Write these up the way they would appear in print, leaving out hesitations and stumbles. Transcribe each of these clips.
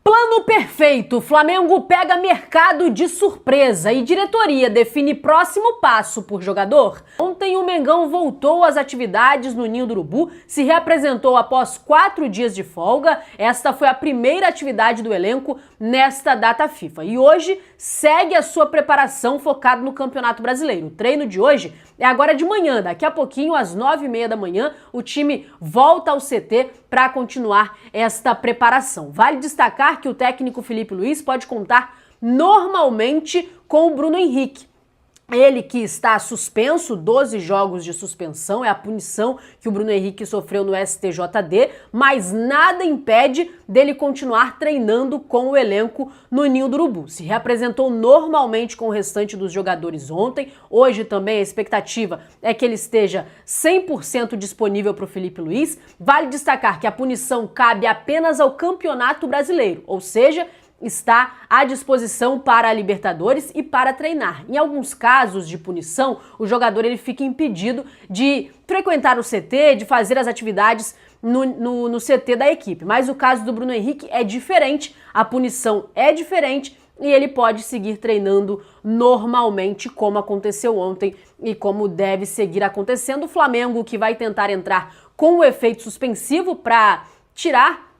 Plano perfeito, Flamengo pega mercado de surpresa e diretoria define próximo passo por jogador. Ontem o Mengão voltou às atividades no Ninho do Urubu, se reapresentou após 4 dias de folga. Esta foi a primeira atividade do elenco nesta data FIFA. E hoje segue a sua preparação focada no Campeonato Brasileiro. O treino de hoje é agora de manhã, daqui a pouquinho, às 9h30 da manhã, o time volta ao CT para continuar esta preparação. Vale destacar que o técnico Felipe Luiz pode contar normalmente com o Bruno Henrique. Ele que está suspenso, 12 jogos de suspensão, é a punição que o Bruno Henrique sofreu no STJD, mas nada impede dele continuar treinando com o elenco no Ninho do Urubu. Se reapresentou normalmente com o restante dos jogadores ontem, hoje também a expectativa é que ele esteja 100% disponível para o Felipe Luiz. Vale destacar que a punição cabe apenas ao Campeonato Brasileiro, ou seja, está à disposição para a Libertadores e para treinar. Em alguns casos de punição, o jogador ele fica impedido de frequentar o CT, de fazer as atividades no CT da equipe. Mas o caso do Bruno Henrique é diferente, a punição é diferente e ele pode seguir treinando normalmente, como aconteceu ontem e como deve seguir acontecendo. O Flamengo que vai tentar entrar com o efeito suspensivo para tirar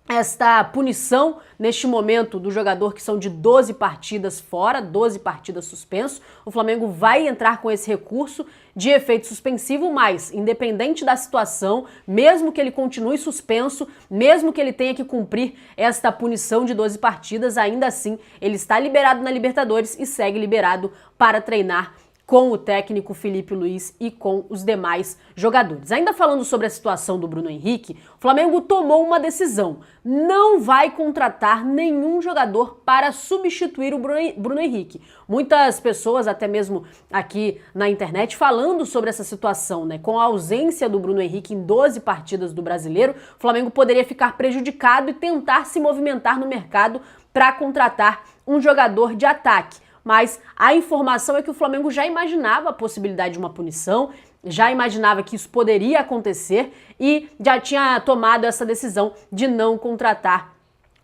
esta punição, neste momento, do jogador que são de 12 partidas fora, 12 partidas suspenso. O Flamengo vai entrar com esse recurso de efeito suspensivo, mas, independente da situação, mesmo que ele continue suspenso, mesmo que ele tenha que cumprir esta punição de 12 partidas, ainda assim, ele está liberado na Libertadores e segue liberado para treinar com o técnico Felipe Luiz e com os demais jogadores. Ainda falando sobre a situação do Bruno Henrique, o Flamengo tomou uma decisão. Não vai contratar nenhum jogador para substituir o Bruno Henrique. Muitas pessoas, até mesmo aqui na internet, falando sobre essa situação, né? Com a ausência do Bruno Henrique em 12 partidas do Brasileiro, o Flamengo poderia ficar prejudicado e tentar se movimentar no mercado para contratar um jogador de ataque. Mas a informação é que o Flamengo já imaginava a possibilidade de uma punição, já imaginava que isso poderia acontecer e já tinha tomado essa decisão de não contratar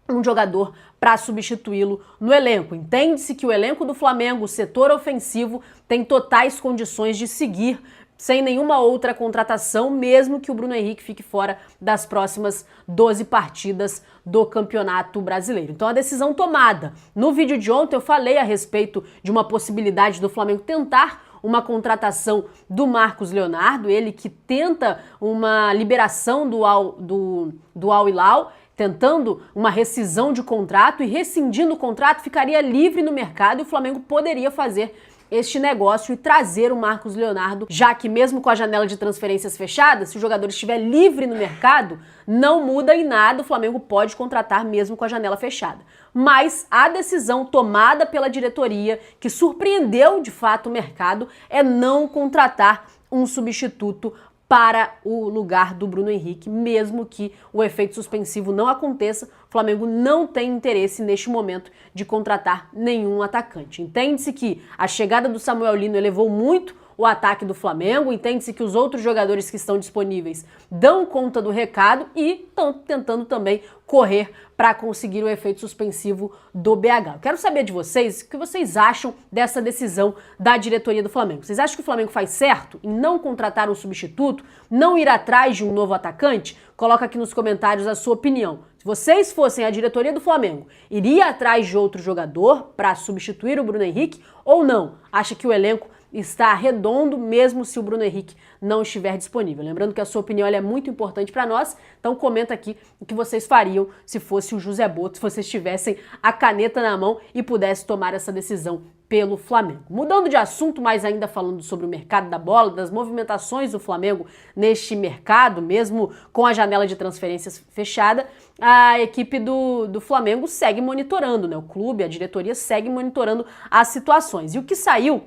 um jogador para substituí-lo no elenco. Entende-se que o elenco do Flamengo, o setor ofensivo, tem totais condições de seguir sem nenhuma outra contratação, mesmo que o Bruno Henrique fique fora das próximas 12 partidas do Campeonato Brasileiro. Então a decisão tomada. No vídeo de ontem eu falei a respeito de uma possibilidade do Flamengo tentar uma contratação do Marcos Leonardo, ele que tenta uma liberação do Al Hilal, tentando uma rescisão de contrato, e rescindindo o contrato ficaria livre no mercado e o Flamengo poderia fazer este negócio e trazer o Marcos Leonardo, já que mesmo com a janela de transferências fechada, se o jogador estiver livre no mercado, não muda em nada, o Flamengo pode contratar mesmo com a janela fechada. Mas a decisão tomada pela diretoria, que surpreendeu de fato o mercado, é não contratar um substituto para o lugar do Bruno Henrique, mesmo que o efeito suspensivo não aconteça, o Flamengo não tem interesse neste momento de contratar nenhum atacante. Entende-se que a chegada do Samuel Lino elevou muito o ataque do Flamengo, entende-se que os outros jogadores que estão disponíveis dão conta do recado e estão tentando também correr para conseguir o efeito suspensivo do BH. Eu quero saber de vocês o que vocês acham dessa decisão da diretoria do Flamengo. Vocês acham que o Flamengo faz certo em não contratar um substituto, não ir atrás de um novo atacante? Coloca aqui nos comentários a sua opinião. Se vocês fossem a diretoria do Flamengo, iria atrás de outro jogador para substituir o Bruno Henrique ou não? Acha que o elenco está redondo mesmo se o Bruno Henrique não estiver disponível? Lembrando que a sua opinião é muito importante para nós, então comenta aqui o que vocês fariam se fosse o José Boto, se vocês tivessem a caneta na mão e pudessem tomar essa decisão pelo Flamengo. Mudando de assunto, mas ainda falando sobre o mercado da bola, das movimentações do Flamengo neste mercado, mesmo com a janela de transferências fechada, a equipe do Flamengo segue monitorando, né? O clube, a diretoria segue monitorando as situações. E o que saiu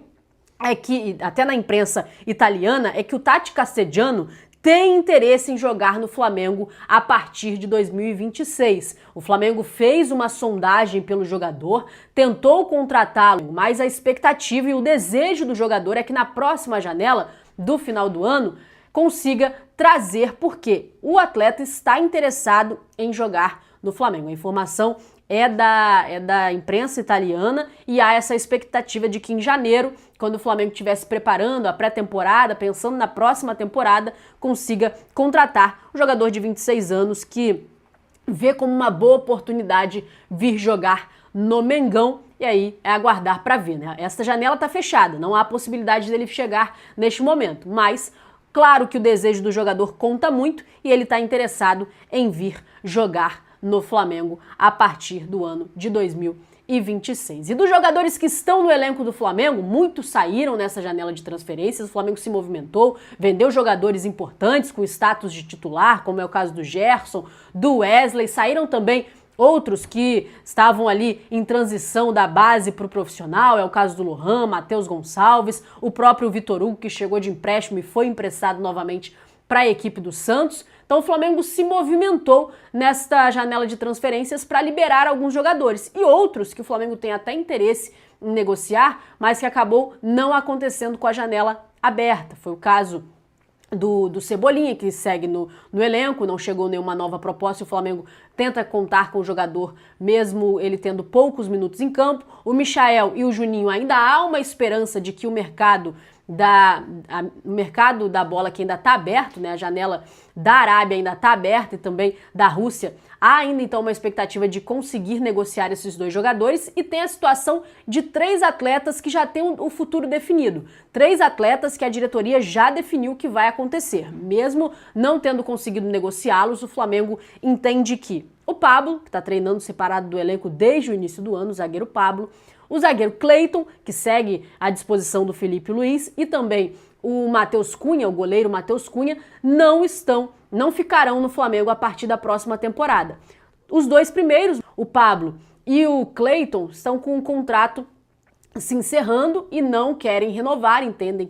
é que, até na imprensa italiana, é que o Tati Castegiano tem interesse em jogar no Flamengo a partir de 2026. O Flamengo fez uma sondagem pelo jogador, tentou contratá-lo, mas a expectativa e o desejo do jogador é que na próxima janela do final do ano consiga trazer, porque o atleta está interessado em jogar no Flamengo. A informação é da imprensa italiana e há essa expectativa de que em janeiro, quando o Flamengo estiver se preparando a pré-temporada, pensando na próxima temporada, consiga contratar o jogador de 26 anos que vê como uma boa oportunidade vir jogar no Mengão. E aí é aguardar para ver, né? Essa janela tá fechada, não há possibilidade dele chegar neste momento, mas claro que o desejo do jogador conta muito e ele está interessado em vir jogar no Flamengo a partir do ano de 2026. E dos jogadores que estão no elenco do Flamengo, muitos saíram nessa janela de transferências, o Flamengo se movimentou, vendeu jogadores importantes com status de titular, como é o caso do Gerson, do Wesley, saíram também outros que estavam ali em transição da base para o profissional, é o caso do Lohan, Matheus Gonçalves, o próprio Vitor Hugo, que chegou de empréstimo e foi emprestado novamente para a equipe do Santos. Então o Flamengo se movimentou nesta janela de transferências para liberar alguns jogadores e outros que o Flamengo tem até interesse em negociar, mas que acabou não acontecendo com a janela aberta. Foi o caso do Cebolinha, que segue no elenco, não chegou nenhuma nova proposta e o Flamengo tenta contar com o jogador, mesmo ele tendo poucos minutos em campo. O Michael e o Juninho ainda há uma esperança de que o mercado da bola que ainda está aberto, né? A janela da Arábia ainda está aberta e também da Rússia. Há ainda então uma expectativa de conseguir negociar esses dois jogadores e tem a situação de 3 atletas que já têm o futuro definido. 3 atletas que a diretoria já definiu que vai acontecer. Mesmo não tendo conseguido negociá-los, o Flamengo entende que o Pablo, que está treinando separado do elenco desde o início do ano, o zagueiro Pablo, o zagueiro Cleiton, que segue à disposição do Felipe Luiz, e também o Matheus Cunha, o goleiro Matheus Cunha, não ficarão no Flamengo a partir da próxima temporada. Os 2 primeiros, o Pablo e o Cleiton, estão com um contrato se encerrando e não querem renovar, entendem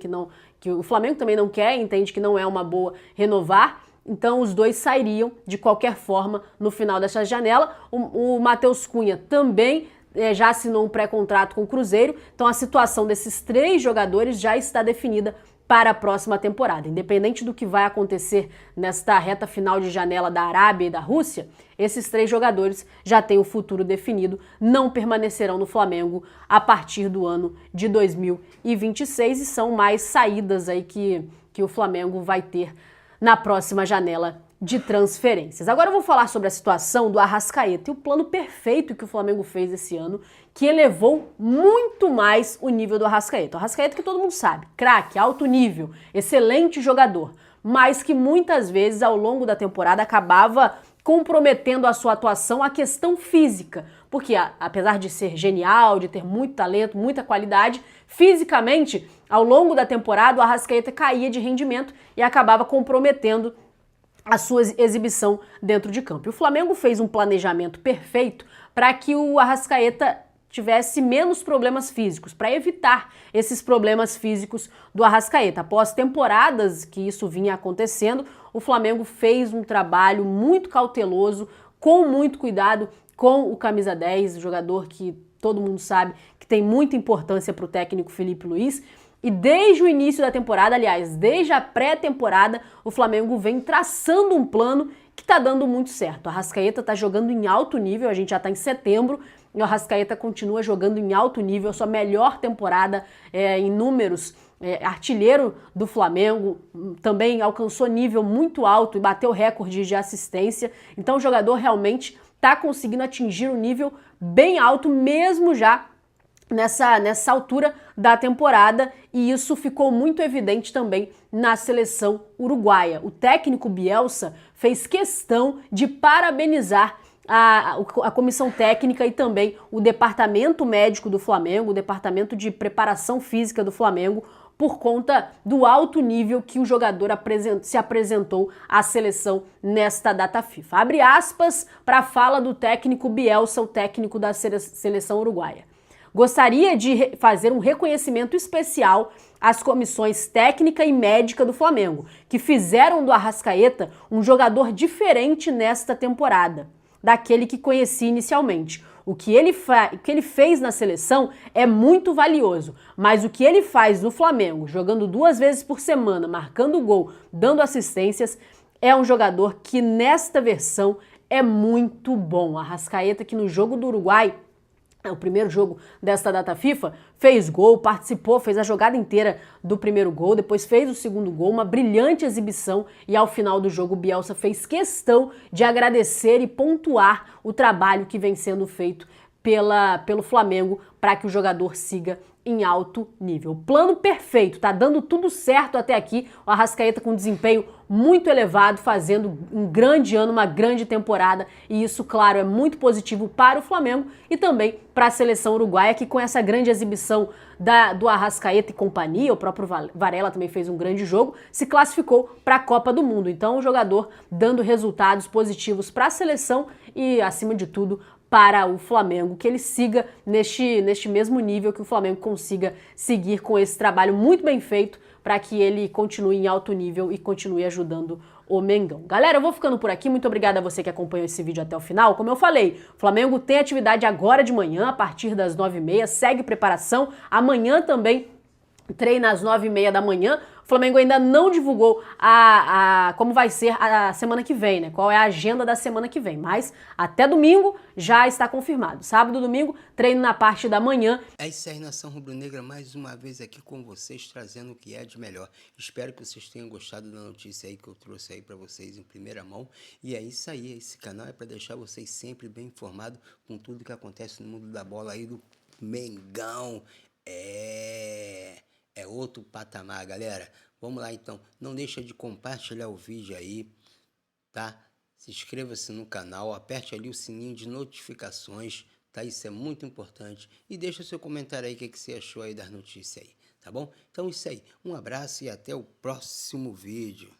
que o Flamengo também não quer, entende que não é uma boa renovar. Então os 2 sairiam de qualquer forma no final dessa janela. O Matheus Cunha também já assinou um pré-contrato com o Cruzeiro, então a situação desses 3 jogadores já está definida para a próxima temporada. Independente do que vai acontecer nesta reta final de janela da Arábia e da Rússia, esses 3 jogadores já têm o futuro definido, não permanecerão no Flamengo a partir do ano de 2026 e são mais saídas aí que o Flamengo vai ter na próxima janela de transferências. Agora eu vou falar sobre a situação do Arrascaeta e o plano perfeito que o Flamengo fez esse ano, que elevou muito mais o nível do Arrascaeta. O Arrascaeta que todo mundo sabe, craque, alto nível, excelente jogador, mas que muitas vezes ao longo da temporada acabava comprometendo a sua atuação a questão física, porque apesar de ser genial, de ter muito talento, muita qualidade, fisicamente, ao longo da temporada o Arrascaeta caía de rendimento e acabava comprometendo a sua exibição dentro de campo. E o Flamengo fez um planejamento perfeito para que o Arrascaeta tivesse menos problemas físicos, para evitar esses problemas físicos do Arrascaeta. Após temporadas que isso vinha acontecendo, o Flamengo fez um trabalho muito cauteloso, com muito cuidado com o camisa 10, o jogador que todo mundo sabe que tem muita importância para o técnico Felipe Luiz. E desde o início da temporada, aliás, desde a pré-temporada, o Flamengo vem traçando um plano que tá dando muito certo. O Arrascaeta tá jogando em alto nível, a gente já tá em setembro, e o Arrascaeta continua jogando em alto nível, a sua melhor temporada em números, artilheiro do Flamengo, também alcançou nível muito alto e bateu recorde de assistência. Então o jogador realmente tá conseguindo atingir um nível bem alto, mesmo já nessa altura da temporada, e isso ficou muito evidente também na seleção uruguaia. O técnico Bielsa fez questão de parabenizar a comissão técnica e também o departamento médico do Flamengo, o departamento de preparação física do Flamengo, por conta do alto nível que o jogador se apresentou à seleção nesta data FIFA. Abre aspas para a fala do técnico Bielsa, o técnico da seleção uruguaia. Gostaria de fazer um reconhecimento especial às comissões técnica e médica do Flamengo, que fizeram do Arrascaeta um jogador diferente nesta temporada, daquele que conheci inicialmente. O que ele fez na seleção é muito valioso, mas o que ele faz no Flamengo, jogando 2 vezes por semana, marcando gol, dando assistências, é um jogador que nesta versão é muito bom. A Arrascaeta, que no jogo do Uruguai, o primeiro jogo desta data FIFA, fez gol, participou, fez a jogada inteira do primeiro gol, depois fez o segundo gol, uma brilhante exibição, e ao final do jogo o Bielsa fez questão de agradecer e pontuar o trabalho que vem sendo feito pelo Flamengo para que o jogador siga em alto nível. Plano perfeito, tá dando tudo certo até aqui. O Arrascaeta com desempenho muito elevado, fazendo um grande ano, uma grande temporada, e isso, claro, é muito positivo para o Flamengo e também para a seleção uruguaia, que com essa grande exibição do Arrascaeta e companhia, o próprio Varela também fez um grande jogo, se classificou para a Copa do Mundo. Então, o jogador dando resultados positivos para a seleção e, acima de tudo, para o Flamengo, que ele siga neste mesmo nível, que o Flamengo consiga seguir com esse trabalho muito bem feito para que ele continue em alto nível e continue ajudando o Mengão. Galera, eu vou ficando por aqui, muito obrigada a você que acompanhou esse vídeo até o final. Como eu falei, o Flamengo tem atividade agora de manhã, a partir das 9h30, segue preparação, amanhã também treina às 9h30 da manhã. O Flamengo ainda não divulgou como vai ser a semana que vem, né? Qual é a agenda da semana que vem. Mas até domingo já está confirmado. Sábado e domingo, treino na parte da manhã. É isso aí, Nação Rubro-Negra, mais uma vez aqui com vocês, trazendo o que é de melhor. Espero que vocês tenham gostado da notícia aí que eu trouxe aí para vocês em primeira mão. E é isso aí, esse canal é para deixar vocês sempre bem informados com tudo que acontece no mundo da bola aí do Mengão. É outro patamar, galera. Vamos lá, então. Não deixa de compartilhar o vídeo aí, tá? Se inscreva-se no canal, aperte ali o sininho de notificações, tá? Isso é muito importante. E deixa seu comentário aí, o que você achou aí das notícias aí, tá bom? Então, isso aí. Um abraço e até o próximo vídeo.